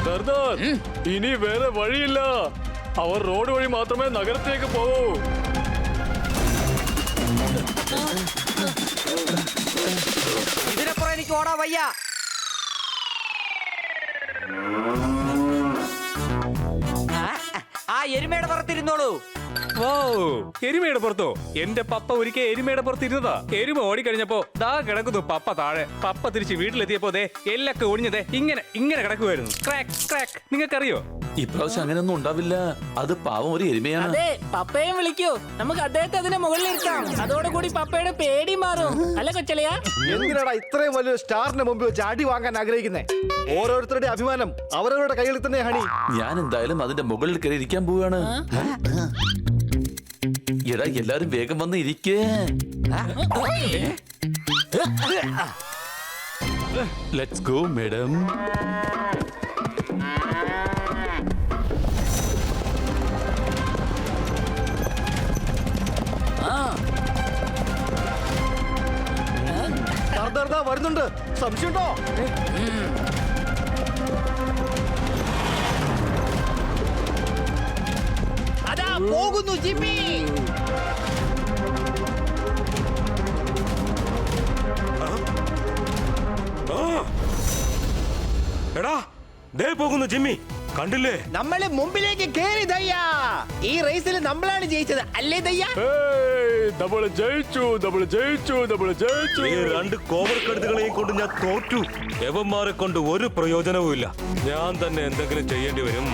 സർദാർ, ഇനി വേറെ വഴിയില്ല. അവർ റോഡ് വഴി മാത്രമേ നഗരത്തിലേക്ക് പോകൂ. ഇതിനപ്പുറം എനിക്ക് ഓടാ വയ്യ. ആ എരുമയുടെ പുറത്തിരുന്നോളൂ. എരുമയുടെ പുറത്തോ? എന്റെ പപ്പ ഒരിക്കൽ എരുമയുടെ പുറത്തിരുന്നതാ. എരുമ ഓടിക്കഴിഞ്ഞപ്പോ ദാ കിടക്കുന്നു പപ്പ താഴെ. പപ്പ തിരിച്ച് വീട്ടിലെത്തിയപ്പോ ദേ എല്ലൊക്കെ ഒടിഞ്ഞതേ ഇങ്ങനെ ഇങ്ങനെ കിടക്കുമായിരുന്നു. Crack crack. നിങ്ങൾക്കറിയോ? ഇപ്രാവശ്യം അങ്ങനെയൊന്നും ഉണ്ടാവില്ല. അത് പാവം ഒരു എരുമയാണ്. അതെ, പപ്പയെ വിളിക്കൂ. നമുക്ക് അദ്ദേഹത്തെ അതിന്റെ മുകളിൽ ഇരുത്താം. അതോടുകൂടി പപ്പയുടെ പേടി മാറും. അല്ല കൊച്ചളിയാ? എന്തിനാടാ ഇത്രയും വലിയൊരു സ്റ്റാറിന് മുമ്പ് വെച്ച് അടി വാങ്ങാൻ ആഗ്രഹിക്കുന്നേ? ഓരോരുത്തരുടെ അഭിമാനം അവരവരുടെ കയ്യിൽ തന്നെ ഹണി. ഞാൻ എന്തായാലും അതിന്റെ മുകളിൽ കയറി ഇരിക്കാൻ പോവാണ്. എടാ, എല്ലാരും വേഗം വന്ന് ഇരിക്കേ. Let's go madam. വരുന്നുണ്ട്. സംശയമുണ്ടോ? അതാ പോകുന്നു ജിമ്മി. എടാ, ദേ പോകുന്നു ജിമ്മി. കണ്ടില്ലേ? നമ്മള് മുമ്പിലേക്ക് കേറി ദയ്യ. ഈ റേസിൽ നമ്മളാണ് ജയിച്ചത് അല്ലേ ദയ്യ? നമ്മള് ജയിച്ചു. ഈ രണ്ട് കോവർ കഴുതുകളെയും കൊണ്ട് ഞാൻ തോറ്റു. എവന്മാരെ കൊണ്ട് ഒരു പ്രയോജനവും ഇല്ല. ഞാൻ തന്നെ എന്തെങ്കിലും ചെയ്യേണ്ടി വരും.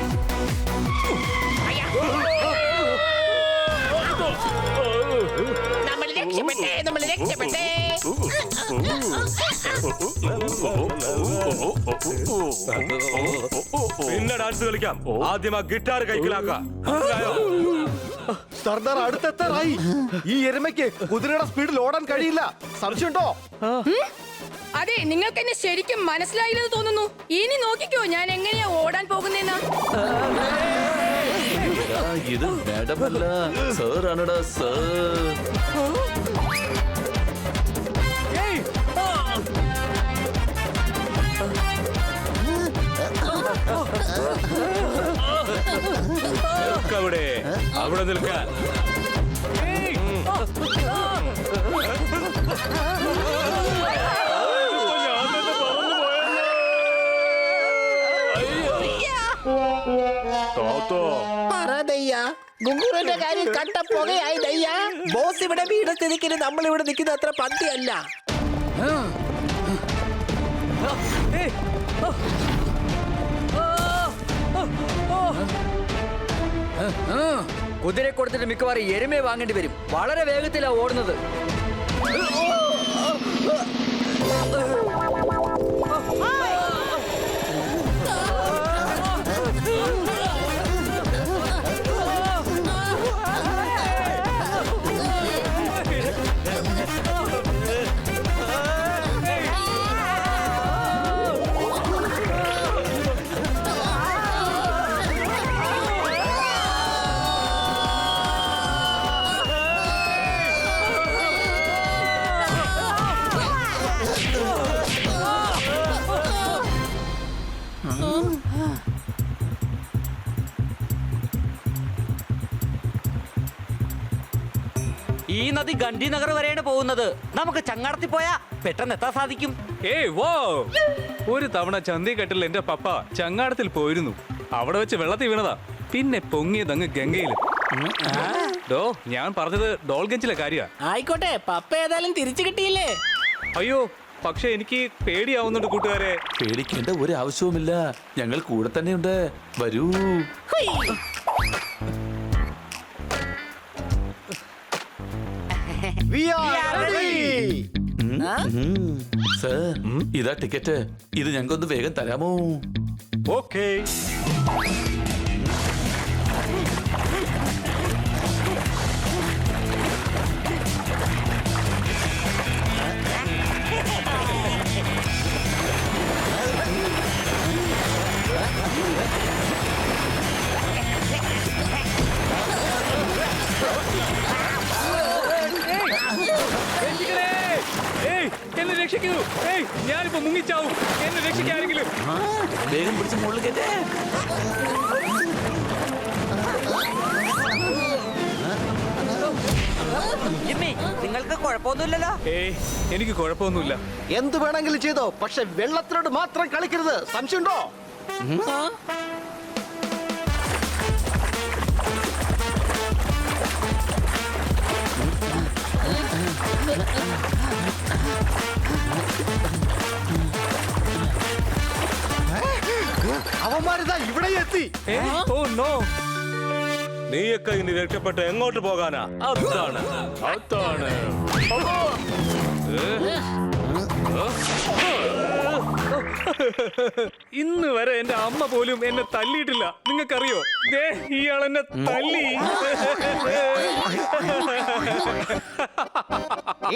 നമ്മൾ രക്ഷപ്പെട്ടേ. പിന്നെ ഡാൻസ് കളിക്കാം. ആദ്യം ആ ഗിറ്റാർ കൈക്കലാക്കാം. സർദാർ അടുത്തെത്താറായി. ഈ എരുമയ്ക്ക് കുതിരയുടെ സ്പീഡിൽ ഓടാൻ കഴിയില്ല. സംശയമുണ്ടോ? അതെ, നിങ്ങൾക്ക് എന്നെ ശരിക്കും മനസ്സിലായില്ലെന്ന് തോന്നുന്നു. ഇനി നോക്കിക്കോ ഞാൻ എങ്ങനെയാ ഓടാൻ പോകുന്നേന്ന്. ഇത് മാഡമല്ല, സാർ ആണടാ സാർ. അവിടെ അവിടെ നിൽക്കാൻ. ഗുങ്കുറിന്റെ കാര്യം കണ്ട പുകയായി ദയ്യ. ബോസ് ഇവിടെ വീണ സ്ഥിതിക്ക് നമ്മൾ ഇവിടെ നിൽക്കുന്ന അത്ര പന്തിയല്ല. കുതിരെ കൊടുത്തിട്ട് മിക്കവാറും എരുമയെ വാങ്ങേണ്ടി വരും. വളരെ വേഗത്തിലാ ഓടുന്നത്. ഈ നദി ഗണ്ഡിനഗർ വരെയാണ് പോകുന്നത്. നമുക്ക് ചങ്ങാടത്തിൽ പോയാ പെട്ടെന്ന് എത്താൻ സാധിക്കും. ഏയ് വോ, ഒരു തവണ ചന്തിക്കെട്ടിൽ എന്റെ പപ്പ ചങ്ങാടത്തിൽ പോയിരുന്നു. അവിടെ വെച്ച് വെള്ളത്തിൽ വീണതാ. പിന്നെ പൊങ്ങിയതങ്ങ് ഗംഗയിലും. ഞാൻ പറഞ്ഞത് ഡോൾഗഞ്ചിലെ കാര്യ. ആയിക്കോട്ടെ, പപ്പ ഏതായാലും തിരിച്ചു കിട്ടിയില്ലേ. അയ്യോ, പക്ഷെ എനിക്ക് പേടിയാവുന്നുണ്ട് കൂട്ടുകാരെ. പേടിക്കേണ്ട ഒരു ആവശ്യവുമില്ല, ഞങ്ങൾ കൂടെ തന്നെയുണ്ട്. വരൂ. സാർ, ഇതാ ടിക്കറ്റ്. ഇത് ഞങ്ങൾക്കൊന്ന് വേഗം തരാമോ? ഓക്കേ. എന്നെ രക്ഷിക്കൂ. ഞാനിപ്പോ മുങ്ങിച്ചാവും. എന്നെ രക്ഷിക്കാരെങ്കിലും. വേഗം പിടിച്ച് മുകളിൽ കേട്ടേ. നിങ്ങൾക്ക് കുഴപ്പമൊന്നുമില്ലല്ലോ? എനിക്ക് കുഴപ്പമൊന്നുമില്ല. എന്ത് വേണമെങ്കിലും ചെയ്തോ, പക്ഷെ വെള്ളത്തിലോട് മാത്രം കളിക്കരുത്. സംശയമുണ്ടോ? അവന്മാരിതാ ഇവിടെ എത്തി. നീയൊക്കെ ഇനി രക്ഷപ്പെട്ട് എങ്ങോട്ട് പോകാനാ? അതാണ് അതാണ്. ഇന്ന് വരെ എന്റെ അമ്മ പോലും എന്നെ തല്ലിയിട്ടില്ല. നിങ്ങൾക്കറിയോ? ഇയാൾ എന്നെ തല്ലി.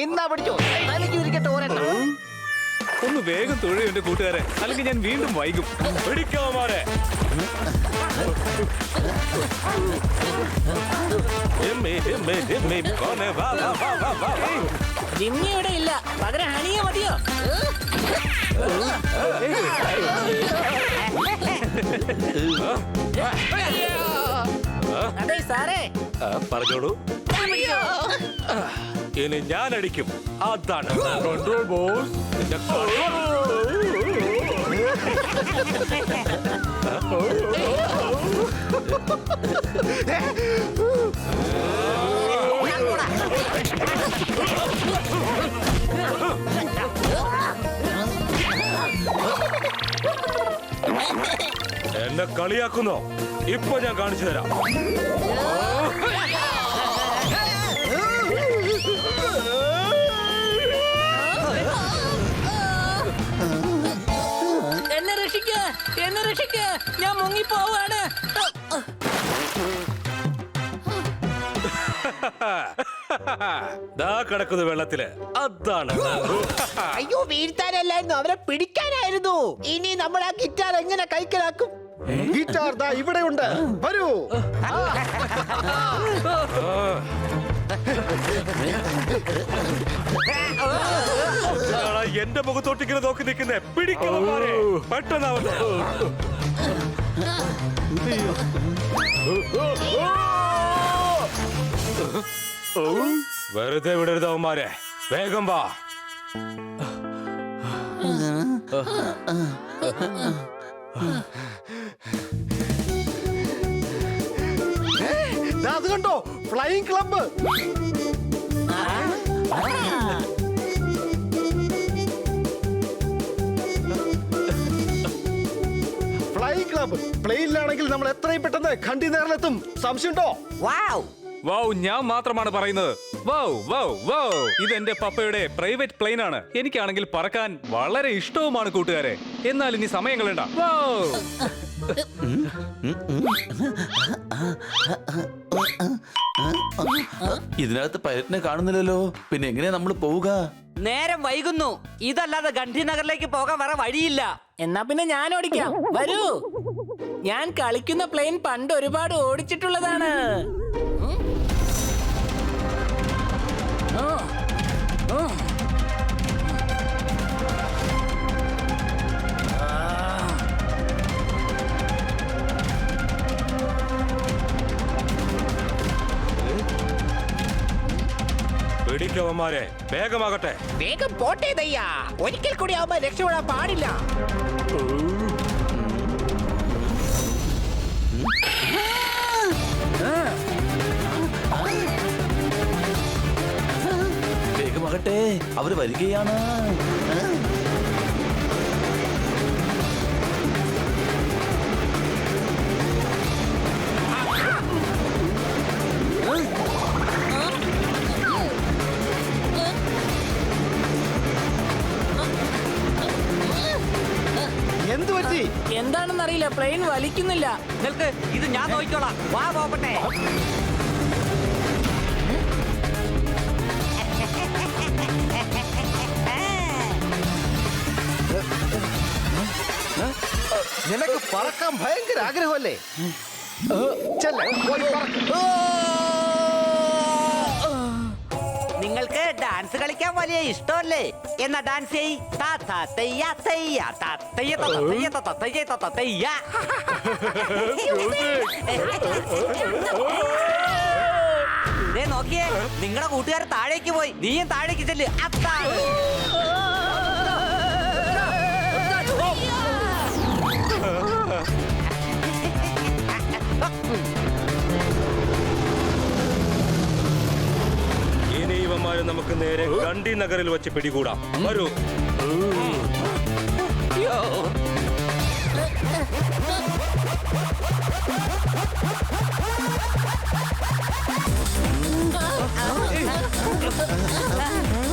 എന്നാ പിടിച്ചോ, തലയ്ക്ക് ഇരിക്കട്ടെ ഒരെണ്ണം. ഒന്ന് വേഗം തൊഴിൽ എന്റെ കൂട്ടുകാരെ, അല്ലെങ്കിൽ ഞാൻ വീണ്ടും വൈകും. പിടിക്കാമാരെ. ജിമ്മി ഇവിടെ ഇല്ല, പകരം ഹണിയെ മതിയോ? അതെ സാറേ, പറഞ്ഞോളൂ. ഇനി ഞാൻ അടിക്കും. അതാണ് കൺട്രോൾ ബോസ്. എന്നെ കളിയാക്കുന്നോ? ഇപ്പൊ ഞാൻ കാണിച്ചു തരാം. രക്ഷിക്ക്, എന്നെ രക്ഷിക്ക്, ഞാൻ മുങ്ങിപ്പോവാണ്. ദാ കിടക്കുന്നു വെള്ളത്തില്. അതാണ്. അയ്യോ വീഴ്ത്താനല്ലായിരുന്നു, അവരെ പിടിക്കാനായിരുന്നു. ഇനി നമ്മൾ ആ ഗിറ്റാർ എങ്ങനെ കൈക്കലാക്കും? ഗിറ്റാർ ദാ ഇവിടെ ഉണ്ട്, വരൂ. ഇയാളാ എന്റെ മുഖത്തോട്ടിങ്ങനെ നോക്കി നിൽക്കുന്നേ. പിടിക്കവന്മാരെ, പെട്ടെന്നാവട്ടെ. വെറുതെ വിടരുത് അവന്മാരെ, വേഗം വാ. ദാ അത് കണ്ടോ, ഫ്ലൈയിങ് ക്ലബ്ബ്. ഫ്ലൈയിങ് ക്ലബ്ബ് പ്ലെയിനിലാണെങ്കിൽ നമ്മൾ എത്രയും പെട്ടെന്ന് ഖണ്ഡി നഗറിലെത്തും. സംശയമുണ്ടോ? വൗ, ഞാൻ മാത്രമാണ് പറയുന്നത്. വൗ വൗ വൗ, ഇത് എന്റെ പപ്പയുടെ പ്രൈവറ്റ് പ്ലെയിൻ ആണ്. എനിക്കാണെങ്കിൽ പറക്കാൻ വളരെ ഇഷ്ടവുമാണ് കൂട്ടുകാരെ. എന്നാൽ ഇനി സമയം കളയണ്ട. വൗ. ഇതിനകത്ത് പൈലറ്റിനെ കാണുന്നില്ലല്ലോ, പിന്നെ എങ്ങനെയാ നമ്മൾ പോവുക? നേരം വൈകുന്നു. ഇതല്ലാതെ ഗാന്ധിനഗറിലേക്ക് പോകാൻ വേറെ വഴിയില്ല. എന്നാ പിന്നെ ഞാൻ ഓടിക്കാം, വരൂ. ഞാൻ കളിക്കുന്ന പ്ലെയിൻ പണ്ട് ഒരുപാട് ഓടിച്ചിട്ടുള്ളതാണ്. പിടിക്കവന്മാരെ, വേഗമാകട്ടെ. വേഗം പോട്ടെ ദയ്യ, ഒരിക്കൽ കൂടി ആവുമ്പോ രക്ഷപ്പെടാൻ പാടില്ല. വേഗമാകട്ടെ, അവര് വരികയാണ്. എന്ത് പറ്റി? എന്താണെന്നറിയില്ല, പ്ലെയിൻ വലിക്കുന്നില്ല. നിൽക്ക്, ഇത് ഞാൻ നോക്കിക്കോളാം. വാ പോകട്ടെ. നിനക്ക് പറക്കാൻ ഭയങ്കര ആഗ്രഹമല്ലേ? ചെല്ല്, പോയി പറക്ക്. നിങ്ങൾക്ക് ഡാൻസ് കളിക്കാൻ വലിയ ഇഷ്ടമല്ലേ? എന്നാ ഡാൻസ് ചെയ്യ്. താ താ തെയ്യ തെയ്യ താ തെയ്യ താ താ തെയ്യ താ താ തെയ്യ താ താ തെയ്യ. ദേ നോക്കിയേ, നിങ്ങളുടെ കൂട്ടുകാരൻ താഴേക്ക് പോയി. നീയും താഴേക്ക് ചെല്ല്. അതാണ്. ഇനി ഇവന്മാരെ നമുക്ക് നേരെ ഖണ്ഡി നഗറിൽ വെച്ച് പിടികൂടാം. വരൂ.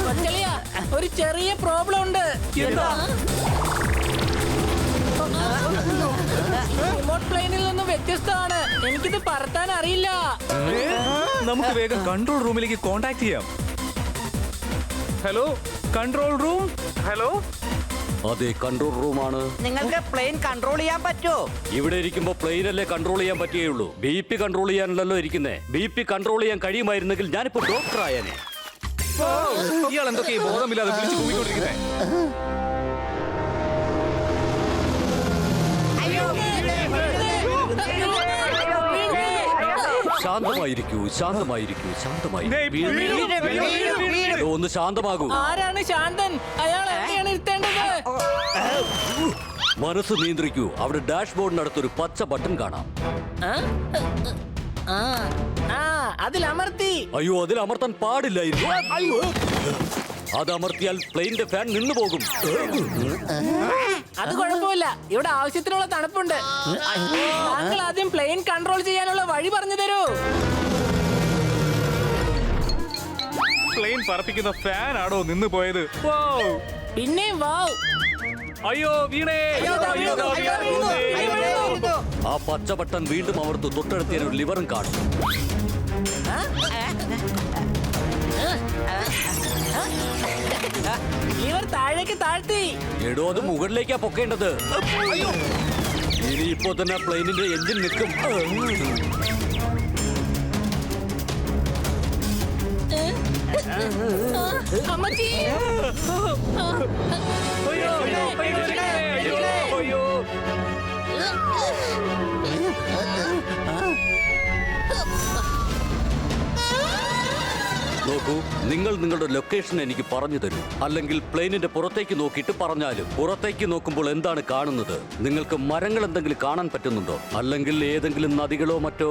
കൊച്ചളിയ, ഒരു ചെറിയ പ്രോബ്ലം ഉണ്ട്. റിമോട്ട് പ്ലെയിനിൽ നിന്നും വ്യത്യസ്തമാണ്. എനിക്കിത് പറത്താൻ അറിയില്ല. നമുക്ക് വേഗം കൺട്രോൾ റൂമിലേക്ക് കോണ്ടാക്ട് ചെയ്യാം. Hello control room. ഹലോ, അതെ, കൺട്രോൾ റൂമാണ്. നിങ്ങൾക്ക് പ്ലെയിൻ കൺട്രോൾ ചെയ്യാൻ പറ്റുമോ? ഇവിടെ ഇരിക്കുമ്പോ പ്ലെയിൻ അല്ലേ കൺട്രോൾ ചെയ്യാൻ പറ്റുകയുള്ളൂ. BP കൺട്രോൾ ചെയ്യാനല്ലോ ഇരിക്കുന്നേ. BP കൺട്രോൾ ചെയ്യാൻ കഴിയുമായിരുന്നെങ്കിൽ ഞാനിപ്പോ ഡോക്ടർ ആയേനെ. ഇയാൾ എന്തൊക്കെ ബോധമില്ലാതെ വിളിച്ചു കൂവിക്കൊണ്ടിരിക്കുന്നേ. ശാന്തമായിരിക്കൂ, ശാന്തമായിരിക്കൂ, ശാന്തമായിരിക്കൂ. ഒന്ന് ശാന്തമാകൂ. ആരാണ് ശാന്തൻ? അയാൾ എവിടെയാണ് ഇരുത്തേണ്ടത്? മനസ്സ് നിയന്ത്രിക്കൂ. അവിടെ ഡാഷ്ബോർഡിനടുത്തൊരു പച്ച ബട്ടൺ കാണാം. അതിൽ അമർത്തി. അയ്യോ, അതിൽ അമർത്താൻ പാടില്ലായിരുന്നു. അത് അമർത്തിയാൽ പ്ലെയിനിന്റെ ഫാൻ നിന്നു പോകും. അത് കുഴപ്പമില്ല, ഇവിടെ ആവശ്യത്തിനുള്ള തണുപ്പുണ്ട്. താങ്കൾ ആദ്യം പ്ലെയിൻ കൺട്രോൾ ചെയ്യാനുള്ള വഴി പറഞ്ഞു തരൂ. പ്ലെയിൻ പറപ്പിക്കുന്ന ഫാൻ ആണോ നിന്ന് പോയത്? പിന്നെ വാവ്, അയ്യോ വീണേ. ആ പച്ച ബട്ടൺ വീണ്ടും അമർത്തു. തൊട്ടടുത്ത് ഒരു ലിവറും കാണും. ലിവർ താഴേക്ക് താഴ്ത്തി. എടോ അത് മുകളിലേക്കാ പൊക്കേണ്ടത്. ഇനി ഇപ്പോ തന്നെ പ്ലെയിനിന്റെ എഞ്ചിൻ നിൽക്കും. അമ്മച്ചി നോക്കൂ, നിങ്ങൾ നിങ്ങളുടെ ലൊക്കേഷൻ എനിക്ക് പറഞ്ഞു തരൂ. അല്ലെങ്കിൽ പ്ലെയിനിന്റെ പുറത്തേക്ക് നോക്കിയിട്ട് പറഞ്ഞാലും. പുറത്തേക്ക് നോക്കുമ്പോൾ എന്താണ് കാണുന്നത്? നിങ്ങൾക്ക് മരങ്ങൾ എന്തെങ്കിലും കാണാൻ പറ്റുന്നുണ്ടോ? അല്ലെങ്കിൽ ഏതെങ്കിലും നദികളോ മറ്റോ?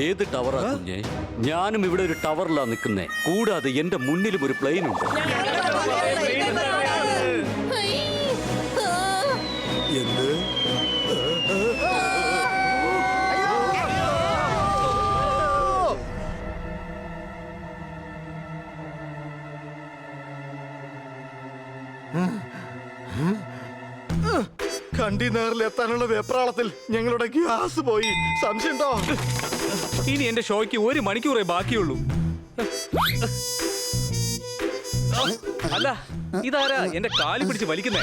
ഏത് ടവറാ കുഞ്ഞേ? ഞാനും ഇവിടെ ഒരു ടവറിലാ നിൽക്കുന്നേ. കൂടാതെ എന്റെ മുന്നിലും ഒരു പ്ലെയിൻ ഉണ്ട്. എന്ത്? കണ്ടെയ്നറിൽ എത്താനുള്ള വെപ്രാളത്തിൽ ഞങ്ങളുടെ ഗ്യാസ് പോയി. സംശയമുണ്ടോ? ഇനി എന്റെ ഷോയ്ക്ക് 1 മണിക്കൂറേ ബാക്കിയുള്ളൂ. അല്ല ഇതാരാ എന്റെ കാലി പിടിച്ച് വലിക്കുന്നേ?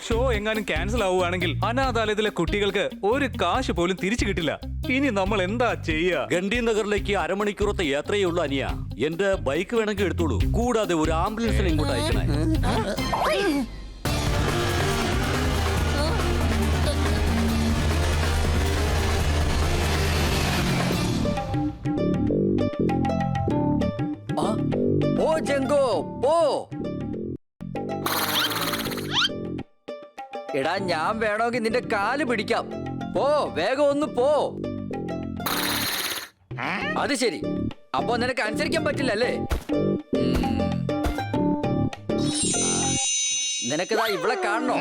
ഷോ എങ്ങാനും ക്യാൻസൽ ആവുകയാണെങ്കിൽ അനാഥാലയത്തിലെ കുട്ടികൾക്ക് 1 കാശ് പോലും തിരിച്ചു കിട്ടില്ല. ഇനി നമ്മൾ എന്താ ചെയ്യാ? ഗണ്ഡി നഗറിലേക്ക് 1/2 മണിക്കൂറത്തെ യാത്രയേ ഉള്ളൂ അനിയ. എന്റെ ബൈക്ക് വേണമെങ്കിൽ എടുത്തോളൂ. കൂടാതെ ഒരു ആംബുലൻസിനെ ഇങ്ങോട്ട് അയക്കണേ. ഓ ജംഗോ പോ. എടാ ഞാൻ വേണമെങ്കിൽ നിന്റെ കാല് പിടിക്കാം. പോ, വേഗം ഒന്ന് പോ. അത് ശരി, അപ്പൊ നിനക്ക് അനുസരിക്കാൻ പറ്റില്ലല്ലേ? നിനക്കിതാ ഇവിടെ കാണണോ?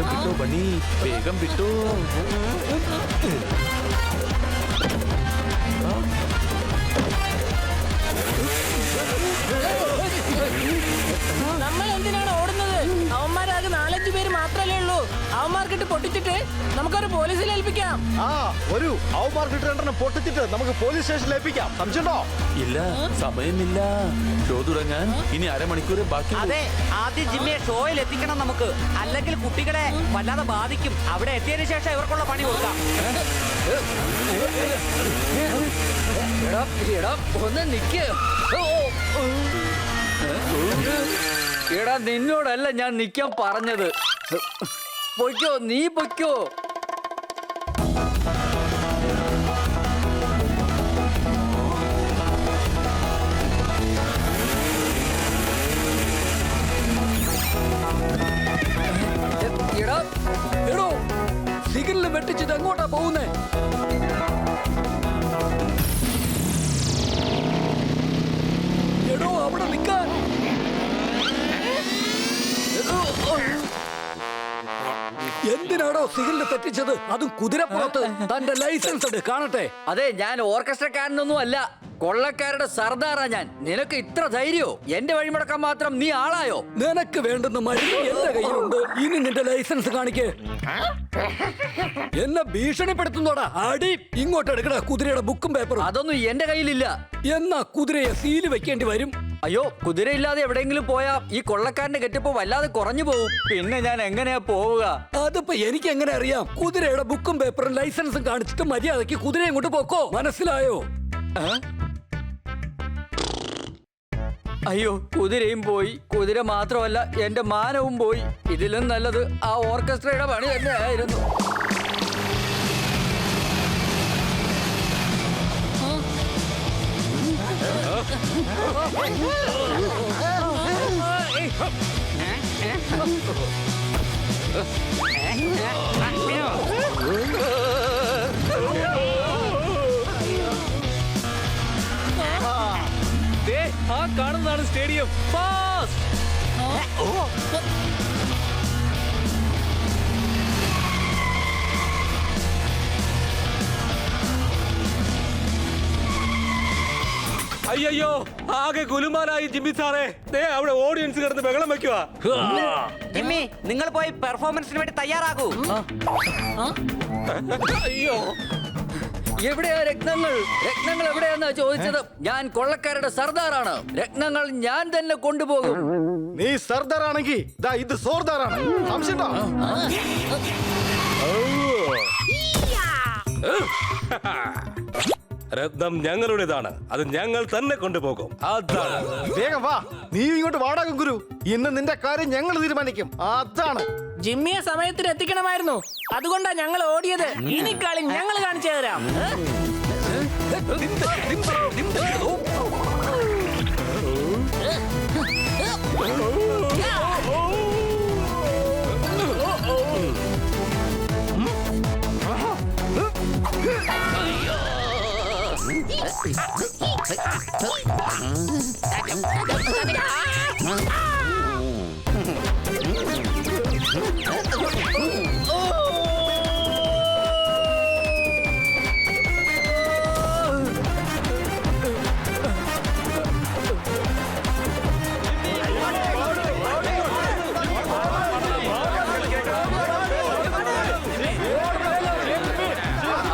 വിട്ടോ ബണ്ണി, വേഗം വിട്ടോ. നമ്മൾ എന്തിനാണ് ഓടുന്നത്? അവന്മാരാകെ 4-5 പേര് മാത്രമല്ലേ ഉള്ളൂ. അവന്മാർക്കിട്ട് പൊട്ടിച്ചിട്ട് നമുക്കൊരു പോലീസിൽ ഏൽപ്പിക്കാം. ഒരു അവന്മാർക്കിട്ട് 2 പൊട്ടിച്ചിട്ട് നമുക്ക് പോലീസ് സ്റ്റേഷനിൽ ഏൽപ്പിക്കാം. സംശയമുണ്ടോ? ഇല്ല, സമയമില്ല. ഷോ തുടങ്ങാൻ ഇനി 1/2 മണിക്കൂർ ബാക്കി. അതെ, ആദ്യം ജിമ്മിയെ ഷോയിൽ എത്തിക്കണം നമുക്ക്. അല്ലെങ്കിൽ കുട്ടികളെ വല്ലാതെ ബാധിക്കും. അവിടെ എത്തിയതിനു ശേഷം ഇവർക്കുള്ള പണി കൊടുക്കാം. ഒന്ന് നിക്ക്. എടാ നിന്നോടല്ല ഞാൻ നിക്കാൻ പറഞ്ഞത്. പൊയ്ക്കോ, നീ പൊയ്ക്കോ. എടോ സിഗ്നൽ വെട്ടിച്ചിട്ട് എങ്ങോട്ടാ പോകുന്നേ? എടോ അവിടെ നിൽക്കാൻ. എന്തിനാടോ സിഗ്നൽ തെറ്റിച്ചത്? അതും കുതിരപ്പുറത്ത്. തന്റെ ലൈസൻസ് എടു കാണട്ടെ. അതെ, ഞാൻ ഓർക്കസ്ട്രക്കാരനൊന്നും അല്ല, കൊള്ളക്കാരുടെ സർദാറാ ഞാൻ. നിനക്ക് ഇത്ര ധൈര്യോ? എന്റെ വഴിമുടക്കാൻ മാത്രം നീ ആളായോ? നിനക്ക് വേണ്ടുന്ന മരുന്ന് എന്റെ കയ്യിലുണ്ട്. ഇനി നിന്റെ ലൈസൻസ് കാണിക്കേ. എന്നെ ഭീഷണിപ്പെടുത്തുന്നോടാ? അടി ഇങ്ങോട്ട് എടുക്കണ കുതിരയുടെ ബുക്കും പേപ്പറും. അതൊന്നും എന്റെ കയ്യിലില്ല. എന്നാ കുതിരയെ സീല് വെക്കേണ്ടി വരും. അയ്യോ, കുതിരയില്ലാതെ എവിടെയെങ്കിലും പോയാ ഈ കൊള്ളക്കാരന്റെ കെട്ടിപ്പോ വല്ലാതെ കുറഞ്ഞു പോകും. പിന്നെ ഞാൻ എങ്ങനെയാ പോവുക? അതിപ്പോ എനിക്ക് എങ്ങനെ അറിയാം? കുതിരയുടെ ബുക്കും പേപ്പറും ലൈസൻസും കാണിച്ചിട്ട് മര്യാദക്ക് കുതിരയും കൊണ്ട് പോക്കോ. മനസ്സിലായോ? അയ്യോ, കുതിരയും പോയി. കുതിര മാത്രമല്ല, എന്റെ മാനവും പോയി. ഇതിലും നല്ലത് ആ ഓർക്കസ്ട്രയുടെ പണി തന്നെ ആയിരുന്നു. ആ കാണുന്ന ഇതാണ് സ്റ്റേഡിയം. ഫാസ്റ്റ്. അയ്യോ ആകെ കുലുമാലായി ജിമ്മി സാറേ. ദേ അവിടെ ഓഡിയൻസ് കിടന്ന് ബഹളം വെക്കുക. ജിമ്മി നിങ്ങൾ പോയി പെർഫോമൻസിന് വേണ്ടി തയ്യാറാകൂ. അയ്യോ എവിടെയാ രത്നങ്ങൾ? രത്നങ്ങൾ എവിടെയാന്നാ ചോദിച്ചത്? ഞാൻ കൊള്ളക്കാരുടെ സർദാറാണ്. രത്നങ്ങൾ ഞാൻ തന്നെ കൊണ്ടുപോകും. നീ സർദാറാണെങ്കിൽ ഇത് സോർദാറാണ്. സംശയമുണ്ടോ? രത്നം ഞങ്ങളുടേതാണ്. അത് ഞങ്ങൾ തന്നെ കൊണ്ടുപോകും. അതാണ്. വേഗം വാ, നീ ഇങ്ങോട്ട് വാടക ഗുരു. ഇന്ന് നിന്റെ കാര്യം ഞങ്ങൾ തീരുമാനിക്കും. അതാണ്. ജിമ്മിയെ സമയത്തിന് എത്തിക്കണമായിരുന്നു. അതുകൊണ്ടാ ഞങ്ങൾ ഓടിയത്. ഇനി കളി ഞങ്ങൾ കാണിച്ചു തരാം.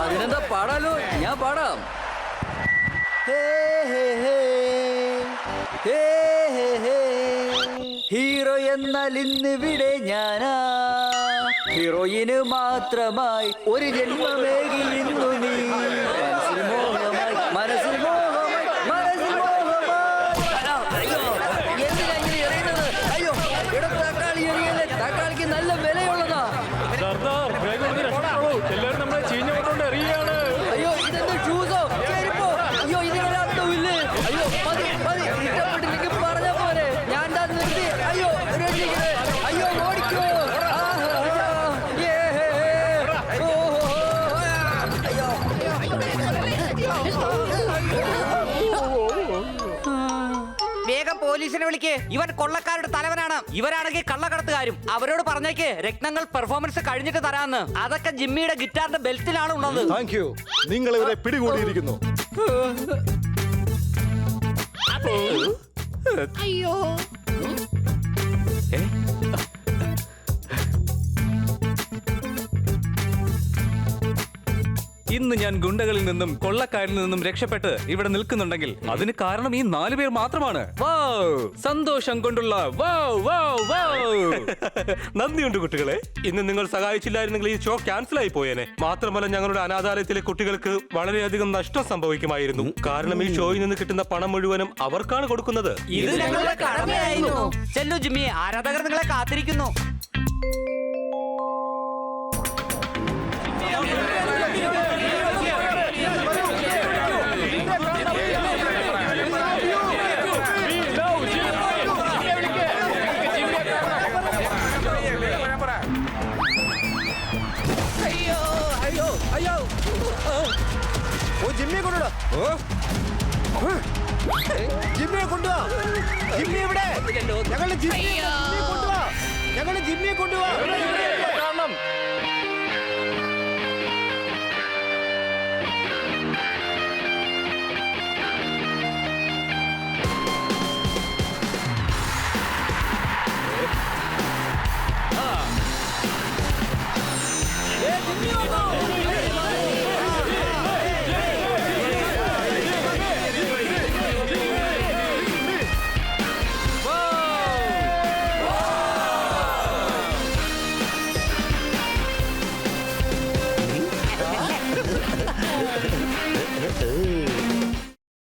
അതിനെന്താ പാടാലോ? ഞാൻ പാടാം. ഹീറോ എന്നാൽ ഇന്നിവിടെ ഞാനാ, ഹീറോയിന് മാത്രമായി ഒരു ജന്മമേകിയിരുന്നു നീ. മനസ്സിൽ മോഹമായി, മനസ്സിൽ മോഹമായി, മനസ്സിൽ മോഹമായി. അയ്യോ എന്തിനാ ഇങ്ങനെ എറിയുന്നത്? അയ്യോ ഇവിടെ തക്കാളി എറിയല്ലേ. തക്കാളിക്ക് നല്ല വിലയുള്ളതാ. എല്ലാവരും നമ്മളെ ചീഞ്ഞോണ്ട് എറിയാണ്. അയ്യോ ഇതെന്താ ഷൂസോ ചെരുപ്പോ? അയ്യോ ഇതിനൊരു അർത്ഥമില്ലേ? അയ്യോ മതി മതി, ഇഷ്ടപ്പെട്ടില്ലെങ്കിൽ പറഞ്ഞ പോലെ ഞാൻ താൻ നിർത്തി. അയ്യോ രക്ഷിക്കണേ. അയ്യോ ഓടിക്കോ. വേഗം പോലീസിനെ വിളിക്ക്. ഇവൻ കൊള്ളക്കാരുടെ തലവനാണ്. ഇവരാണെങ്കിൽ കള്ളക്കടത്തുകാരും. അവരോട് പറഞ്ഞേക്ക് രത്നങ്ങൾ പെർഫോമൻസ് കഴിഞ്ഞിട്ട് തരാന്ന്. അതൊക്കെ ജിമ്മിയുടെ ഗിറ്റാറിന്റെ ബെൽറ്റിലാണ് ഉള്ളത്. Thank you. നിങ്ങൾ ഇവരെ പിടികൂടിയിരിക്കുന്നു. അയ്യോ ഇന്ന് ഞാൻ ഗുണ്ടകളിൽ നിന്നും കൊള്ളക്കാരിൽ നിന്നും രക്ഷപ്പെട്ട് ഇവിടെ നിൽക്കുന്നുണ്ടെങ്കിൽ അതിന് കാരണം ഈ 4 പേർ മാത്രമാണ്. സന്തോഷം കൊണ്ടുള്ള നന്ദിയുണ്ട് കുട്ടികളെ. ഇന്ന് നിങ്ങൾ സഹായിച്ചില്ലായിരുന്നെങ്കിൽ ഈ ഷോ ക്യാൻസൽ ആയി പോയേനെ. മാത്രമല്ല ഞങ്ങളുടെ അനാഥാലയത്തിലെ കുട്ടികൾക്ക് വളരെയധികം നഷ്ടം സംഭവിക്കുമായിരുന്നു. കാരണം ഈ ഷോയിൽ നിന്ന് കിട്ടുന്ന പണം മുഴുവനും അവർക്കാണ് കൊടുക്കുന്നത്. ഇത് ഞങ്ങളുടെ കടമയായിരുന്നു. ചെല്ലു ജിമ്മി, ആരാധകർ നിങ്ങളെ കാത്തിരിക്കുന്നു. ജിമ്മിയെ കൊണ്ടുവാ. ജിമ്മിയെ കൊണ്ടുവാ. ജിമ്മി എവിടെ? ഞങ്ങളുടെ ജിമ്മിയെ കൊണ്ടുവാ. ഞങ്ങളുടെ ജിമ്മിയെ കൊണ്ടുവാ. കാരണം ജിമ്മി വന്നോ?